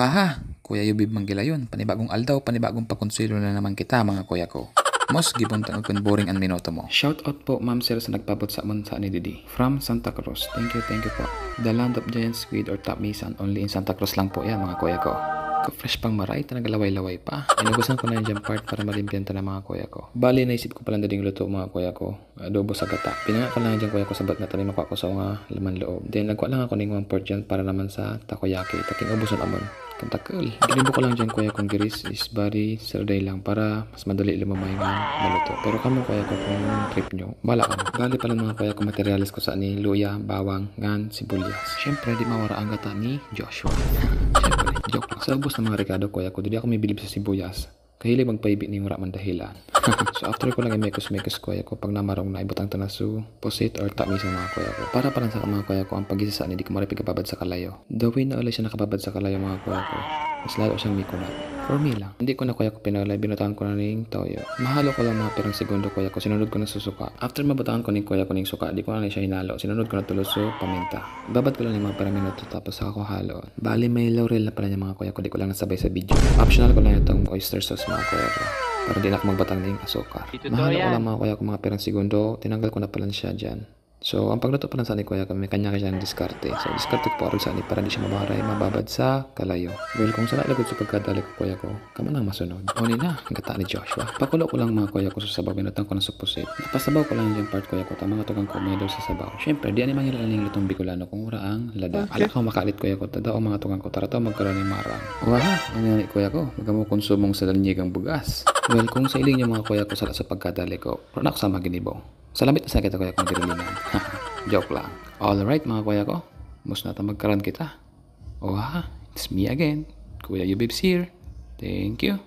Waha, Kuya Yubib Manggilayon, panibagong aldaw, panibagong pakonsuelo na naman kita mga kuya ko. Mos, gibuntan kung boring ang minuto mo. Shout out po ma'am sir sa nagpabot sa amon sa ni Didi. From Santa Cruz. Thank you po. The land of giants, squid or top misan. Only in Santa Cruz lang po yan mga kuya ko. Fresh pang maray, talaga laway-laway pa. Inugusan ko na yung jump part para malimpyan na mga kuya ko. Bali, naisip ko pala dading luto mga kuya ko. Adobo sa gata. Pinanga ko lang dyan kuya ko sabat na tanin makuha ko sa mga laman loob. Then, nagkuha lang ako ng 1 port dyan para naman sa takoyaki. Taking ubusan amon. Kantakal. Ginibo ko lang dyan kuya kong giris is bari sarday lang para mas madali lumamay nga maluto. Pero kamo kuya ko kung trip nyo, bala ka. Bali pala mga kuya ko materialis ko sa ni luya, bawang, ngan, sibuyas. Siyempre, di mawara ang gata ni Joshua. Siyempre, joke lang. Sa ubos ng mga Ricardo kuya ko, di ako may bilib sa sibuyas. Kahilig magpaibig ni wala man dahilan. So after ko lang i-mekos kuya ko, pag namarong na ibutang tanasu, posit or tamis ng mga kuya ko. Para lang sa mga kuya ko, ang pag-isa sa hindi ko maripig kababad sa kalayo. The way na ulit siya nakababad sa kalayo mga kuya ko, mas lalo siyang mikunat. For me lang. Hindi ko na kuya ko pinalay, binutaan ko na ng toyo. Mahalo ko lang mga perang segundo kuya ko, sinunod ko na susuka. After mabutaan ko ng kuya ko ng suka, di ko na siya hinalo. Sinunod ko na tuluso, paminta. Babad ko lang ng mga perang minuto tapos ako halo. Bali may laurel na pala niya mga kuya ko, di ko lang nasabay sa video. Optional ko lang itong oyster sauce mga kuya ko. Para di na ako magbatang ng asukar. Mahalo ko lang mga kuya ko mga perang segundo, tinanggal ko na pala siya dyan. So, ang pagluto pa lang sa ni kuya kami, kanya siyang diskarte. So, diskarte ko po sa ni para di siya mabaray, mababad sa kalayo. Well, kung saan lagod sa pagkadali ko kuya ko, kama nang masunod. O na, ang gata ni Joshua. Pakulo ko lang mga kuya ko sa sabaw, binutang ko ng supusit. Napasabaw ko lang yung part kuya ko, tamang tugang ko medal sa sabaw. Siyempre, di ani mangilaling lutong Bicolano kung ura ang lada. Okay. Alak ako makalit kuya ko, tada o mga tugang ko, tarato magkaroon ng marang. Wah, ano yan kuya ko, magamo konsumong sa danyigang bugas. Well, kung sa iling yung mga kuya ko sa pagkadali ko, pero ako sa maginibaw. Salamit na sa kita kuya kong girilingan. Joke lang. Alright mga kuya ko. Mus na magkaroon kita. Oh ha, it's me again. Kuya Yubibs here. Thank you.